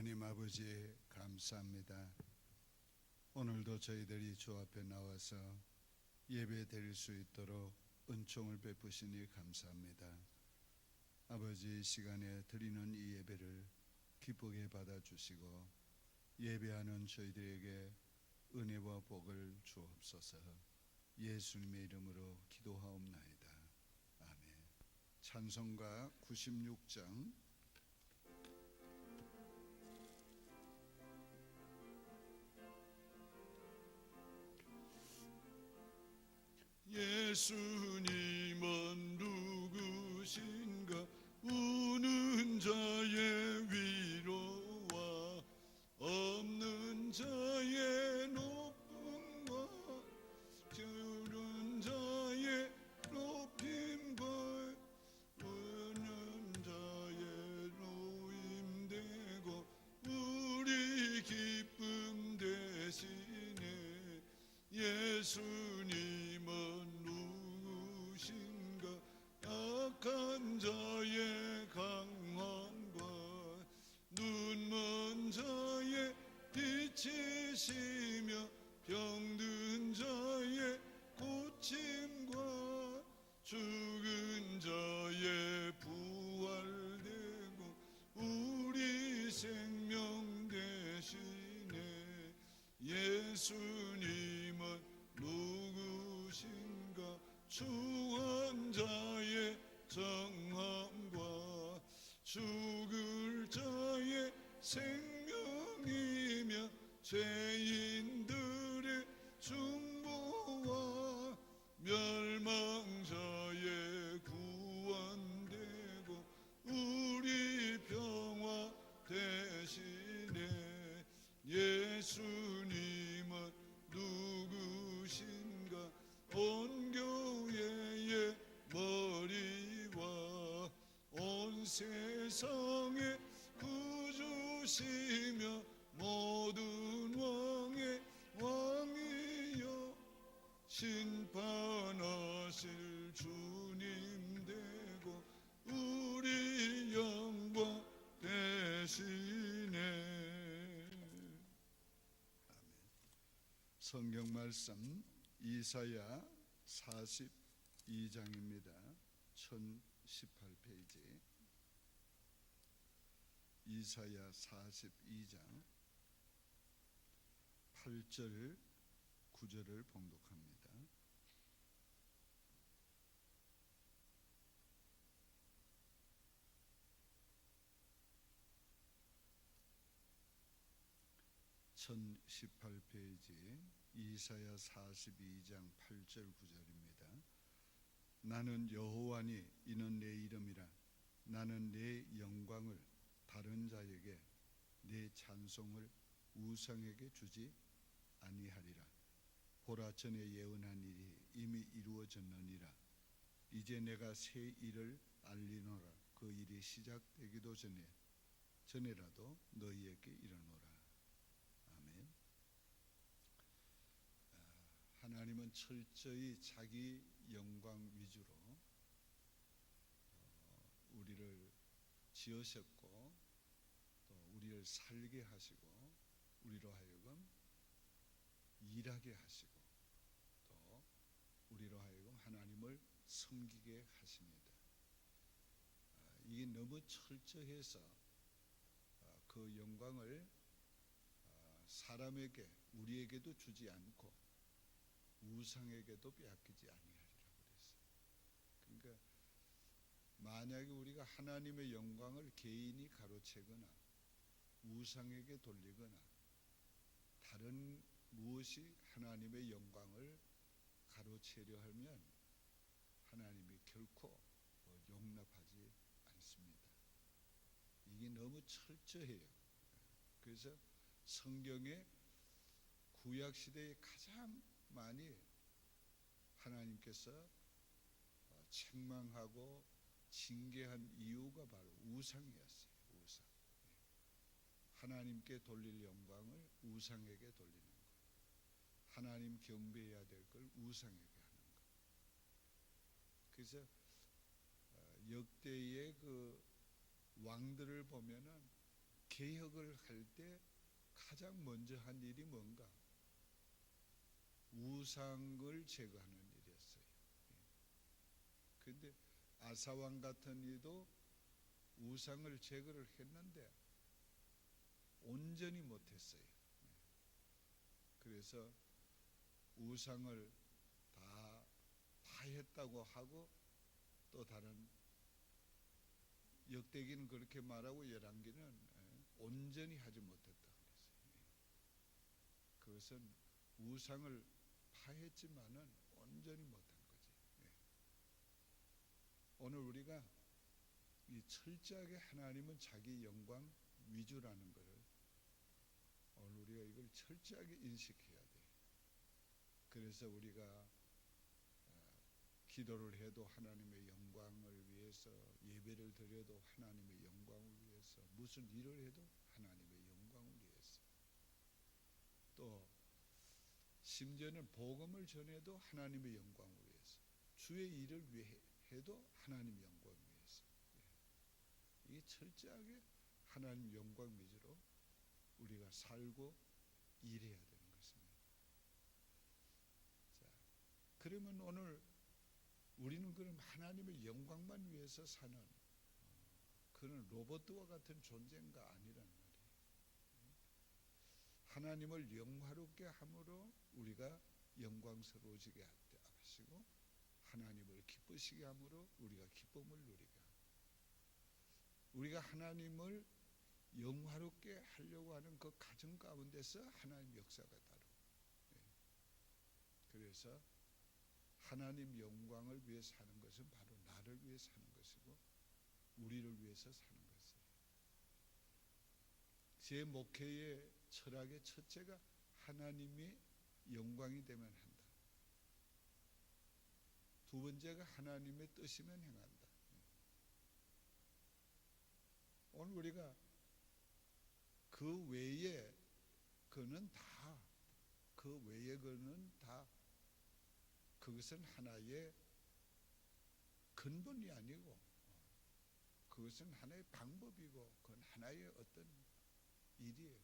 하나님 아버지 감사합니다. 오늘도 저희들이 주 앞에 나와서 예배 드릴 수 있도록 은총을 베푸시니 감사합니다. 아버지, 이 시간에 드리는 이 예배를 기쁘게 받아주시고 예배하는 저희들에게 은혜와 복을 주옵소서. 예수님의 이름으로 기도하옵나이다. 아멘. 찬송가 96장 예수님은 누구신가? 우는 자의 위로와 없는 자의 높음과 주는 자의 높임과 우는 자의 노임되고 우리 기쁨 되시네. 예수님은 누구신가? 악한 자의 강함과 눈먼 자의 빛이시며 병든 자의 고침과 죽은 자의 부활되고 우리 생명 되시네. 예수님은 누구신가? 추한 자의 정함과 죽을 자의 생명이며 죄인들의 중보와 멸망자의 구원되고 우리 평화 되시네. 예수님은 누구신가? 온 교회의 머리와 온 세상의 구주시며 모든 왕의 왕이여 심판하실 주님 되고 우리 영광 되시네. 아멘. 성경 말씀 이사야 42장입니다. 1018페이지. 이사야 42장 8절 9절을 봉독합니다. (1018페이지) 이사야 42장 8절 9절입니다. 나는 여호와니 이는 내 이름이라. 나는 내 영광을 다른 자에게 내 찬송을 우상에게 주지 아니하리라. 보라, 전에 예언한 일이 이미 이루어졌느니라. 이제 내가 새 일을 알리노라. 그 일이 시작되기도 전에라도 너희에게 이르노라. 아멘. 하나님은 철저히 자기 영광 위주로 우리를 지으셨고 또 우리를 살게 하시고 우리로 하여금 일하게 하시고 또 우리로 하여금 하나님을 섬기게 하십니다. 이게 너무 철저해서 그 영광을 사람에게 우리에게도 주지 않고 우상에게도 빼앗기지 아니하리라고 그랬어요. 그러니까 만약에 우리가 하나님의 영광을 개인이 가로채거나 우상에게 돌리거나 다른 무엇이 하나님의 영광을 가로채려 하면 하나님이 결코 용납하지 않습니다. 이게 너무 철저해요. 그래서 성경에 구약 시대에 가장 많이 하나님께서 책망하고 징계한 이유가 바로 우상이었어요. 우상. 하나님께 돌릴 영광을 우상에게 돌리는 것, 하나님 경배해야 될 걸 우상에게 하는 것. 그래서 역대의 그 왕들을 보면은 개혁을 할 때 가장 먼저 한 일이 뭔가? 우상을 제거하는 일이었어요. 그런데 아사왕 같은 이도 우상을 제거를 했는데 온전히 못했어요. 그래서 우상을 다 했다고 하고, 또 다른 역대기는 그렇게 말하고 열왕기는 온전히 하지 못했다고 그랬어요. 그것은 우상을 파했지만은 온전히 못한 거지. 오늘 우리가 이 철저하게 하나님은 자기 영광 위주라는 것을 오늘 우리가 이걸 철저하게 인식해야 돼. 그래서 우리가 기도를 해도 하나님의 영광을 위해서, 예배를 드려도 하나님의 영광을 위해서, 무슨 일을 해도 하나님의 영광을 위해서, 또 심지어는 복음을 전해도 하나님의 영광을 위해서, 주의 일을 위해 해도 하나님 영광을 위해서. 이게 철저하게 하나님 영광 위주로 우리가 살고 일해야 되는 것입니다. 자, 그러면 오늘 우리는 그럼 하나님의 영광만 위해서 사는 그런 로봇과 같은 존재인가? 아니란 말이에요. 하나님을 영화롭게 함으로 우리가 영광스러워지게 하시고, 하나님을 기쁘시게 함으로 우리가 기쁨을 누리게 하고, 우리가 하나님을 영화롭게 하려고 하는 그 가정 가운데서 하나님 역사가 다르고, 그래서 하나님 영광을 위해서 사는 것은 바로 나를 위해 사는 것이고 우리를 위해서 사는 것이에요. 제 목회의 철학의 첫째가 하나님이 영광이 되면 한다. 두 번째가 하나님의 뜻이면 행한다. 오늘 우리가 그 외에 그는 다, 그것은 하나의 근본이 아니고, 그것은 하나의 방법이고, 그건 하나의 어떤 일이에요.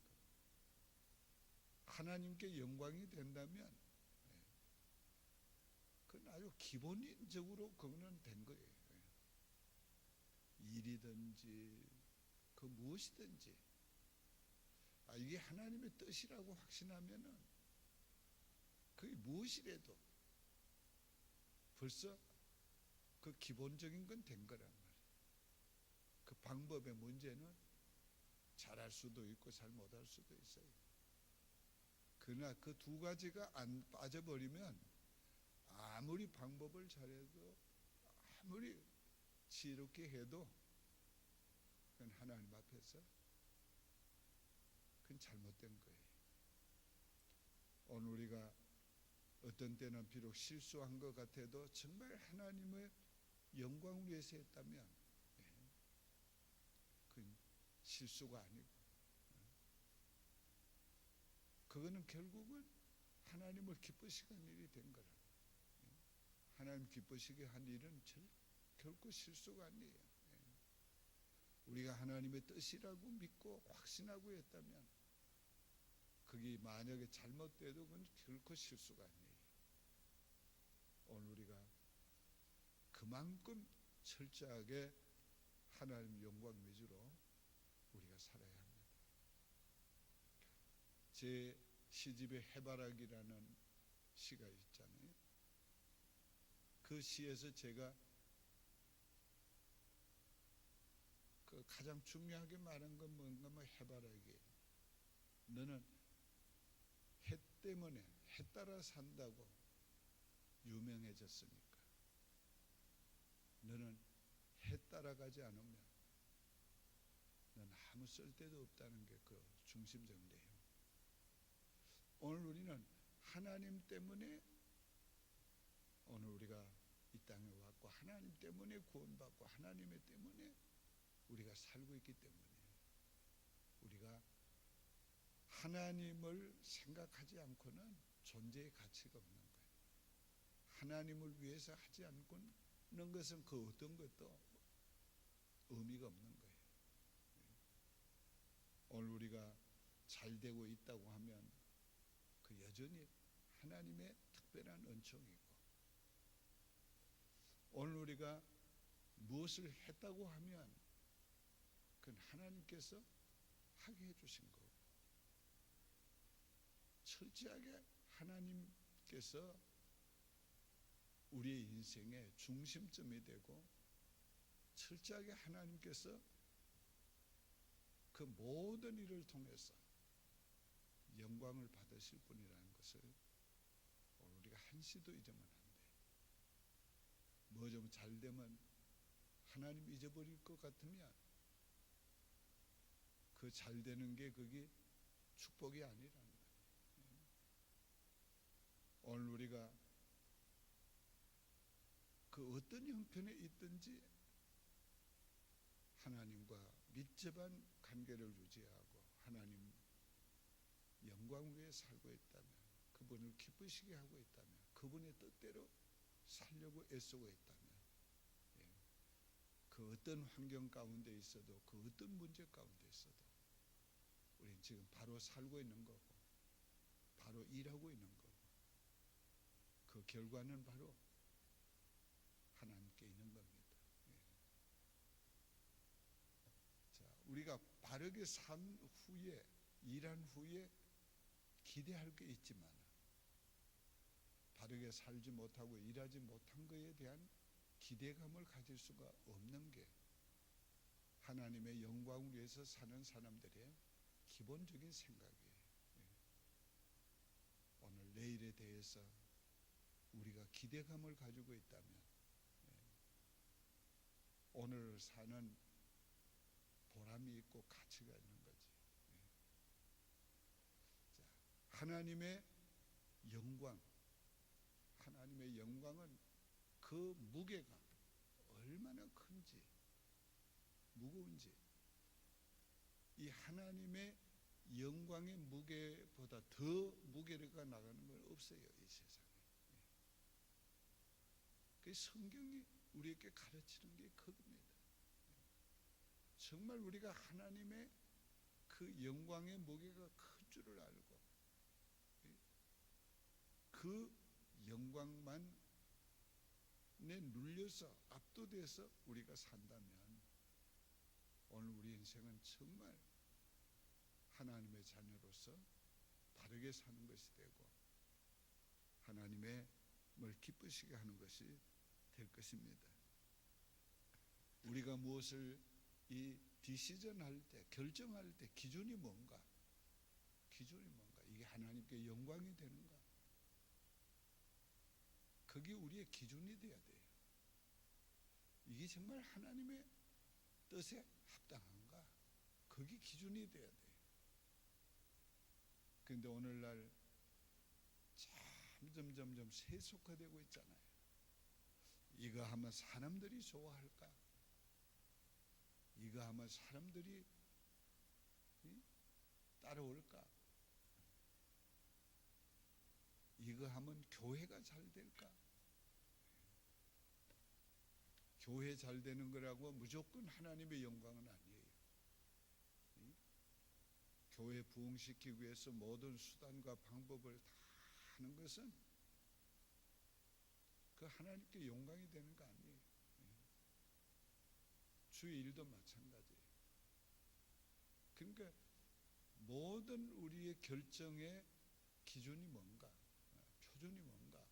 하나님께 영광이 된다면 그건 아주 기본적으로 그거는 된 거예요. 일이든지 그 무엇이든지 이게 하나님의 뜻이라고 확신하면은 그게 무엇이라도 벌써 그 기본적인 건 된 거란 말이에요. 그 방법의 문제는 잘할 수도 있고 잘 못할 수도 있어요. 그러나 그 두 가지가 안 빠져버리면 아무리 방법을 잘해도 아무리 지혜롭게 해도 그건 하나님 앞에서 그건 잘못된 거예요. 오늘 우리가 어떤 때는 비록 실수한 것 같아도 정말 하나님의 영광을 위해서 했다면 그건 실수가 아니고 그거는 결국은 하나님을 기쁘시게 한 일이 된 거라. 하나님 기쁘시게 한 일은 결코 실수가 아니에요. 우리가 하나님의 뜻이라고 믿고 확신하고 했다면 그게 만약에 잘못돼도 그건 결코 실수가 아니에요. 오늘 우리가 그만큼 철저하게 하나님 영광 위주로 우리가 살아야 합니다. 제 시집에 해바라기라는 시가 있잖아요. 그 시에서 제가 그 가장 중요하게 말한 건 뭔가 해바라기, 너는 해 때문에 해 따라 산다고 유명해졌으니까 너는 해 따라가지 않으면 넌 아무 쓸데도 없다는 게 그 중심적 내용. 오늘 우리는 하나님 때문에 오늘 우리가 이 땅에 왔고 하나님 때문에 구원받고 하나님 때문에 우리가 살고 있기 때문에 우리가 하나님을 생각하지 않고는 존재의 가치가 없는 거예요. 하나님을 위해서 하지 않고는 것은 그 어떤 것도 의미가 없는 거예요. 오늘 우리가 잘 되고 있다고 하면 그 여전히 하나님의 특별한 은총이고, 오늘 우리가 무엇을 했다고 하면 그건 하나님께서 하게 해주신 거고, 철저하게 하나님께서 우리의 인생의 중심점이 되고, 철저하게 하나님께서 그 모든 일을 통해서 영광을 받으실 분이라는 것을 오늘 우리가 한시도 잊으면 안 돼. 뭐 좀 잘 되면 하나님 잊어버릴 것 같으면 그 잘 되는 게 그게 축복이 아니라는 거예요. 오늘 우리가 그 어떤 형편에 있든지 하나님과 밀접한 관계를 유지하고 하나님 영광 위에 살고 있다면, 그분을 기쁘시게 하고 있다면, 그분의 뜻대로 살려고 애쓰고 있다면, 그 어떤 환경 가운데 있어도, 그 어떤 문제 가운데 있어도 우리는 지금 바로 살고 있는 거고, 바로 일하고 있는 거고, 그 결과는 바로 하나님께 있는 겁니다. 자, 우리가 바르게 산 후에, 일한 후에 기대할 게 있지만, 바르게 살지 못하고 일하지 못한 것에 대한 기대감을 가질 수가 없는 게 하나님의 영광을 위해서 사는 사람들의 기본적인 생각이에요. 오늘 내일에 대해서 우리가 기대감을 가지고 있다면 오늘 사는 보람이 있고 가치가 있는 거지. 자, 하나님의 영광, 하나님의 영광은 그 무게가 얼마나 큰지, 무거운지, 이 하나님의 영광의 무게보다 더 무게가 나가는 건 없어요, 이 세상에. 그 성경이 우리에게 가르치는 게 그겁니다. 정말 우리가 하나님의 그 영광의 무게가 큰 줄을 알고 그 영광만 내 눌려서 압도돼서 우리가 산다면 오늘 우리 인생은 정말 하나님의 자녀로서 바르게 사는 것이 되고 하나님의 뭘 기쁘시게 하는 것이 될 것입니다. 우리가 무엇을 이 디시전 할 때, 결정할 때 기준이 뭔가? 기준이 뭔가? 이게 하나님께 영광이 되는가? 그게 우리의 기준이 돼야 돼요. 이게 정말 하나님의 뜻에 합당한가? 그게 기준이 돼야 돼요. 그런데 오늘날 점점 세속화되고 있잖아요. 이거 하면 사람들이 좋아할까? 이거 하면 사람들이 따라올까? 이거 하면 교회가 잘 될까? 교회 잘 되는 거라고 무조건 하나님의 영광은 아니에요. 교회 부흥시키기 위해서 모든 수단과 방법을 다 하는 것은 그 하나님께 영광이 되는 거 아니에요. 주의 일도 마찬가지예요. 그러니까 모든 우리의 결정의 기준이 뭔가, 표준이 뭔가,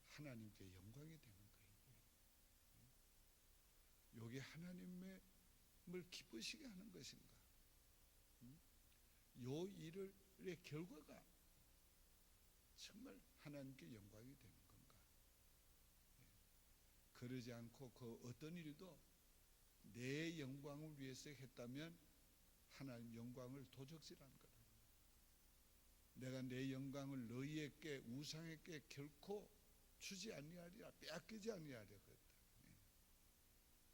하나님께 영광이 되는 거예요. 이게 하나님을 기쁘시게 하는 것인가? 요 일의 결과가 정말 하나님께 영광이 되는 건가? 그러지 않고 그 어떤 일도 내 영광을 위해서 했다면 하나님 영광을 도적질하는 거다. 내가 내 영광을 너희에게 우상에게 결코 주지 아니하리라, 빼앗기지 아니하리라 그랬다.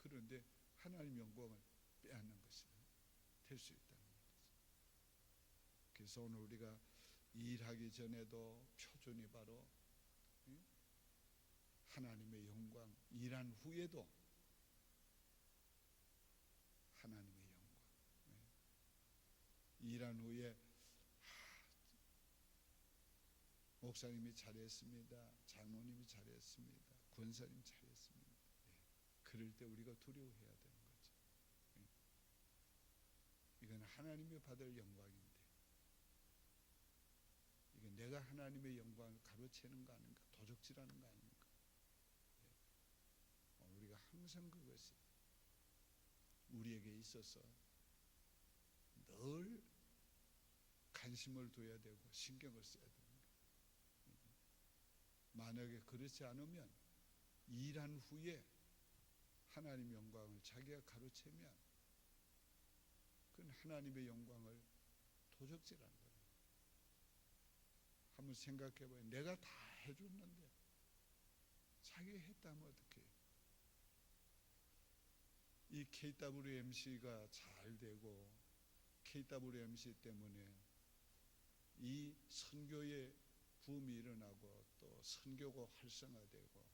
그런데 하나님 영광을 빼앗는 것이 될 수 있다는 거죠. 그래서 오늘 우리가 일하기 전에도 표준이 바로 하나님의 영광, 일한 후에도 하나님의 영광. 일한 후에 목사님이 잘했습니다. 장로님이 잘했습니다. 권사님 잘했습니다. 그럴 때 우리가 두려워해야 되는 거죠. 이건 하나님이 받을 영광인데 이게 내가 하나님의 영광을 가로채는 거 아닌가, 도적질하는 거 아닌가. 우리가 항상 그것이 우리에게 있어서 늘 관심을 둬야 되고 신경을 써야 됩니다. 만약에 그렇지 않으면 일한 후에 하나님 영광을 자기가 가로채면 그건 하나님의 영광을 도적질하는 거예요. 한번 생각해 봐요. 내가 다 해줬는데 자기가 했다면 어떡해. 이 KWMC가 잘 되고 KWMC 때문에 이 선교의 붐이 일어나고 또 선교가 활성화되고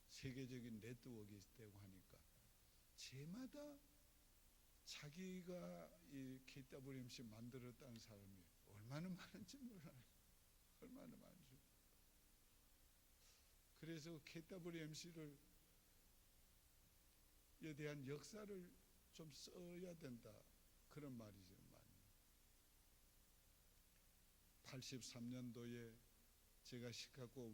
세계적인 네트워크가 되고 하니까 제마다 자기가 이 KWMC 만들었다는 사람이 얼마나 많은지 몰라요. 얼마나 많은지. 그래서 KWMC를 에 대한 역사를 좀 써야 된다. 그런 말이죠. 83년도에 제가 시카고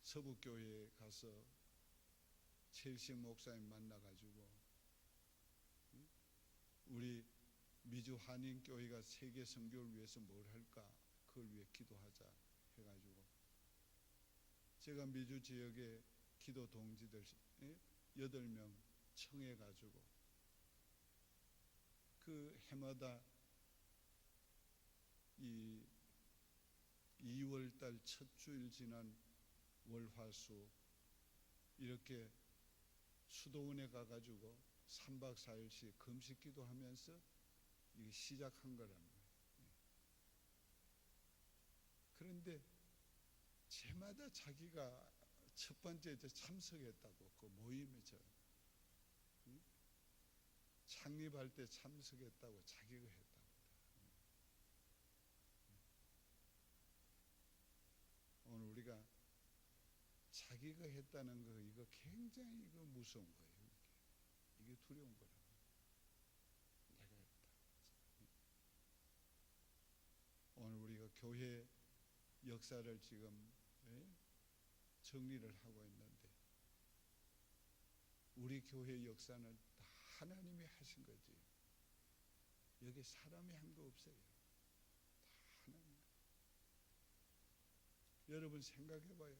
서북교회에 가서 첼시 목사님 만나가지고 우리 미주 한인교회가 세계 선교를 위해서 뭘 할까? 그걸 위해 기도하자 해가지고 제가 미주 지역에 기도 동지들 8명 청해가지고 그 해마다 이 2월달 첫 주일 지난 월화수 이렇게 수도원에 가가지고 3박 4일씩 금식 기도하면서 이게 시작한 거라는 거예요. 그런데 제마다 자기가 첫 번째 참석했다고 그 모임에 창립할 때 참석했다고 자기가 했다고. 오늘 우리가 자기가 했다는 거 이거 굉장히 이거 무서운 거예요. 이게 두려운 거라고. 내가 했다. 오늘 우리가 교회 역사를 지금 정리를 하고 있는데 우리 교회 역사는 다 하나님이 하신 거지. 여기 사람이 한 거 없어요. 다 하나님. 여러분 생각해 봐요.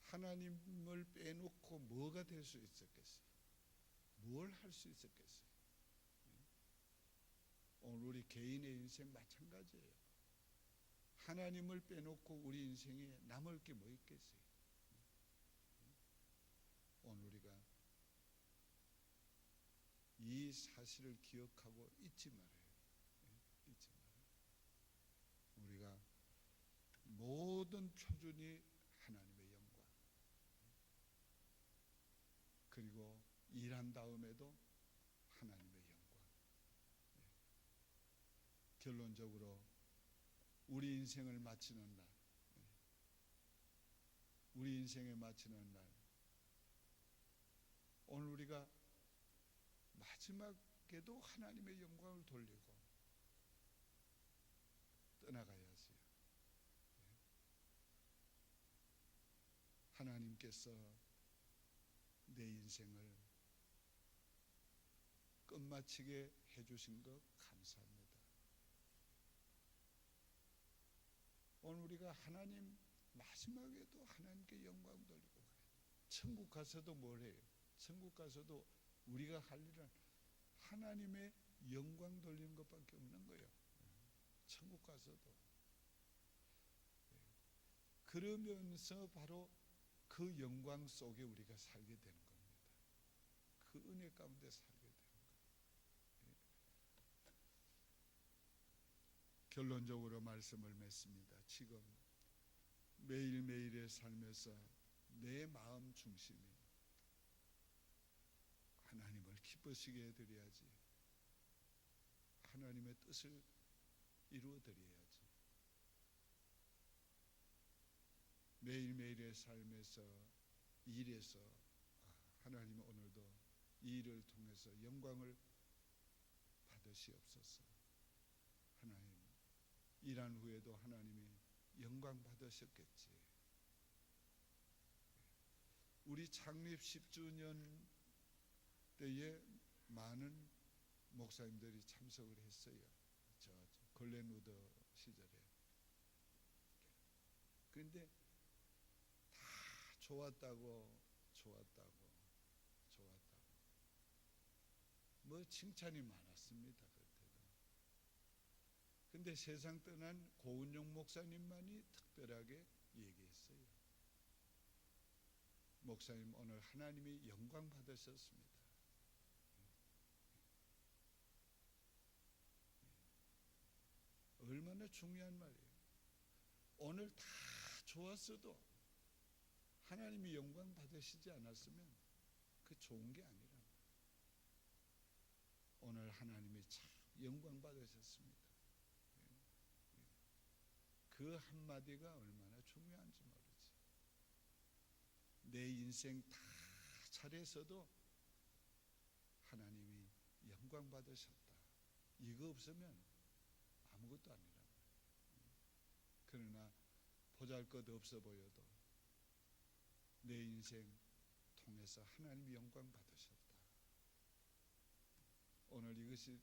하나님을 빼놓고 뭐가 될 수 있었겠어요? 뭘 할 수 있었겠어요? 오늘 우리 개인의 인생 마찬가지예요. 하나님을 빼놓고 우리 인생에 남을 게 뭐 있겠어요? 오늘 우리가 이 사실을 기억하고 잊지 말아요. 잊지 말아요. 우리가 모든 표준이 하나님의 영광. 그리고 일한 다음에도 하나님의 영광. 결론적으로 우리 인생을 마치는 날, 우리 인생에 마치는 날, 오늘 우리가 마지막에도 하나님의 영광을 돌리고 떠나가야지. 하나님께서 내 인생을 끝마치게 해주신 것 감사합니다. 오늘 우리가 하나님 마지막에도 하나님께 영광 돌리고 가요. 천국 가서도 뭘 해요? 천국 가서도 우리가 할 일은 하나님의 영광 돌리는 것밖에 없는 거예요. 천국 가서도. 그러면서 바로 그 영광 속에 우리가 살게 되는 겁니다. 그 은혜 가운데 살게 되는 거예요. 결론적으로 말씀을 맺습니다. 지금 매일매일의 삶에서 내 마음 중심이 하나님을 기쁘게 기쁘시게 드려야지. 하나님의 뜻을 이루어 드려야지. 매일매일의 삶에서, 일에서 하나님 오늘도 이 일을 통해서 영광을 받으시옵소서. 하나님, 일한 후에도 하나님이 영광 받으셨겠지. 우리 창립 10주년 때에 많은 목사님들이 참석을 했어요. 저 글렌우드 시절에. 그런데 다 좋았다고 뭐 칭찬이 많았습니다. 그때도. 근데 세상 떠난 고은용 목사님만이 특별하게 얘기했어요. 목사님, 오늘 하나님이 영광 받으셨습니다. 얼마나 중요한 말이에요. 오늘 다 좋았어도 하나님이 영광 받으시지 않았으면 그 좋은 게 아니라 오늘 하나님이 참 영광 받으셨습니다. 그 한마디가 얼마나 중요한지 모르지. 내 인생 다 잘해서도 하나님이 영광 받으셨다. 이거 없으면 아무것도 아니란 말이에요. 그러나 보잘것없어 보여도 내 인생 통해서 하나님이 영광 받으셨다. 오늘 이것이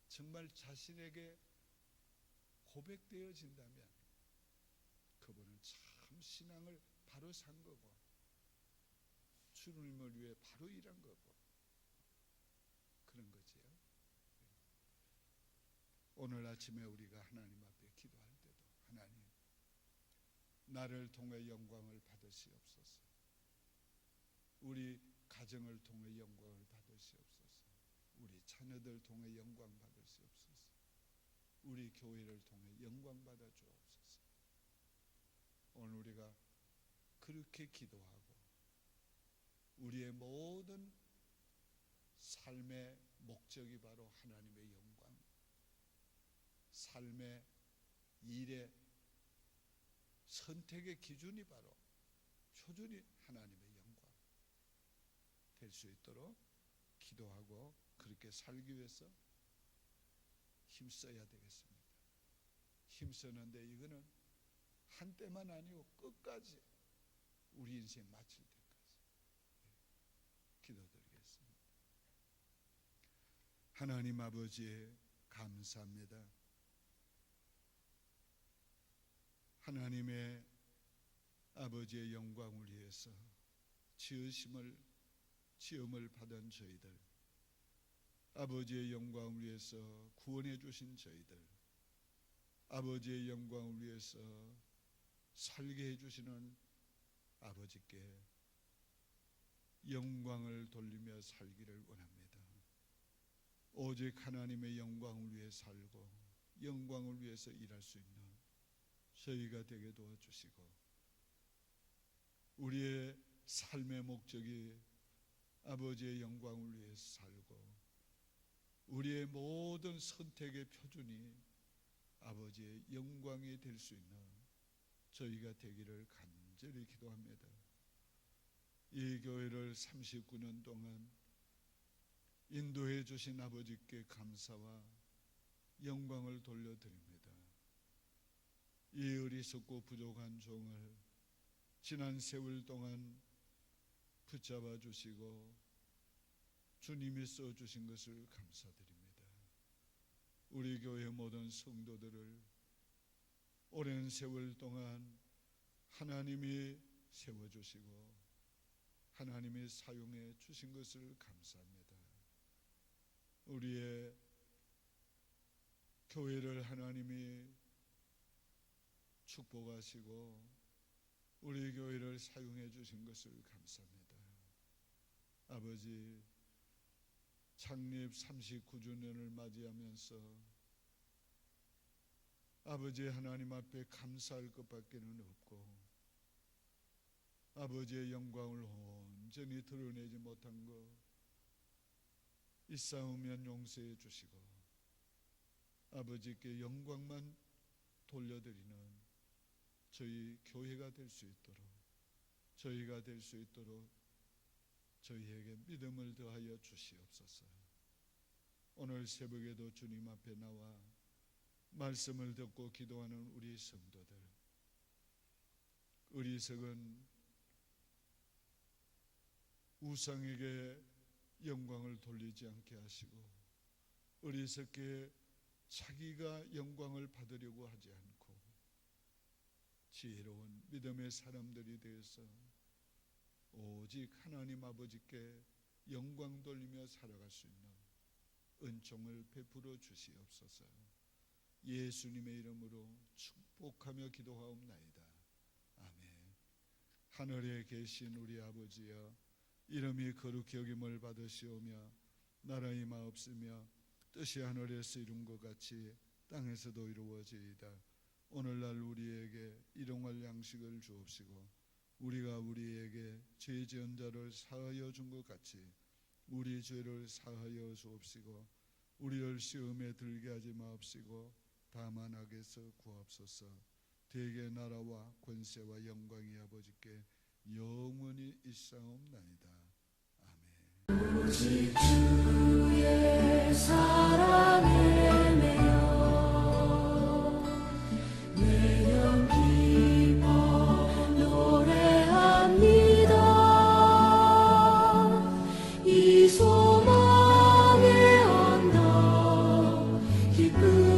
정말 자신에게 고백되어진다면 그분은 참 신앙을 바로 산 거고 주님을 위해 바로 일한 거고 그런 거지요. 오늘 아침에 우리가 하나님 앞에 기도할 때도 하나님, 나를 통해 영광을 받으시옵소서. 우리 가정을 통해 영광을 받으시옵소서. 우리 자녀들 통해 영광 받으시옵소서. 우리 교회를 통해 영광 받아 주옵소서. 오늘 우리가 그렇게 기도하고 우리의 모든 삶의 목적이 바로 하나님의 영광, 삶의 일의 선택의 기준이 바로 표준이 하나님의 영광 될 수 있도록 기도하고 그렇게 살기 위해서 힘써야 되겠습니다. 힘쓰는데 이거는 한때만 아니고 끝까지 우리 인생 마칠 때까지 기도드리겠습니다. 하나님 아버지 감사합니다. 하나님의 아버지의 영광을 위해서 지음을 받은 저희들, 아버지의 영광을 위해서 구원해 주신 저희들, 아버지의 영광을 위해서 살게 해주시는 아버지께 영광을 돌리며 살기를 원합니다. 오직 하나님의 영광을 위해 살고 영광을 위해서 일할 수 있는 저희가 되게 도와주시고, 우리의 삶의 목적이 아버지의 영광을 위해서 살고 우리의 모든 선택의 표준이 아버지의 영광이 될 수 있는 저희가 되기를 간절히 기도합니다. 이 교회를 39년 동안 인도해 주신 아버지께 감사와 영광을 돌려드립니다. 이 어리석고 부족한 종을 지난 세월 동안 붙잡아 주시고 주님이 써주신 것을 감사드립니다. 우리 교회 모든 성도들을 오랜 세월 동안 하나님이 세워주시고 하나님이 사용해 주신 것을 감사합니다. 우리의 교회를 하나님이 축복하시고 우리 교회를 사용해 주신 것을 감사합니다. 아버지, 창립 39주년을 맞이하면서 아버지 하나님 앞에 감사할 것밖에는 없고 아버지의 영광을 온전히 드러내지 못한 것 싸우면 용서해 주시고 아버지께 영광만 돌려드리는 저희 교회가 될 수 있도록, 저희가 될 수 있도록 저희에게 믿음을 더하여 주시옵소서. 오늘 새벽에도 주님 앞에 나와 말씀을 듣고 기도하는 우리 성도들, 어리석은 우상에게 영광을 돌리지 않게 하시고 어리석게 자기가 영광을 받으려고 하지 않고 지혜로운 믿음의 사람들이 되어서 오직 하나님 아버지께 영광 돌리며 살아갈 수 있는 은총을 베풀어 주시옵소서. 예수님의 이름으로 축복하며 기도하옵나이다. 아멘. 하늘에 계신 우리 아버지여, 이름이 거룩히 여김을 받으시오며 나라의 마옵시며 뜻이 하늘에서 이룬 것 같이 땅에서도 이루어지이다. 오늘날 우리에게 일용할 양식을 주옵시고 우리가 우리에게 죄 지은 자를 사하여 준 것 같이 우리 죄를 사하여 주옵시고 우리를 시험에 들게 하지 마옵시고 다만 악에서 구하옵소서. 대개 나라와 권세와 영광이 아버지께 영원히 있사옵나이다. 아멘. 오직 주의 사랑에 매여 기뻐 노래합니다. 이 소망의 언덕 기쁨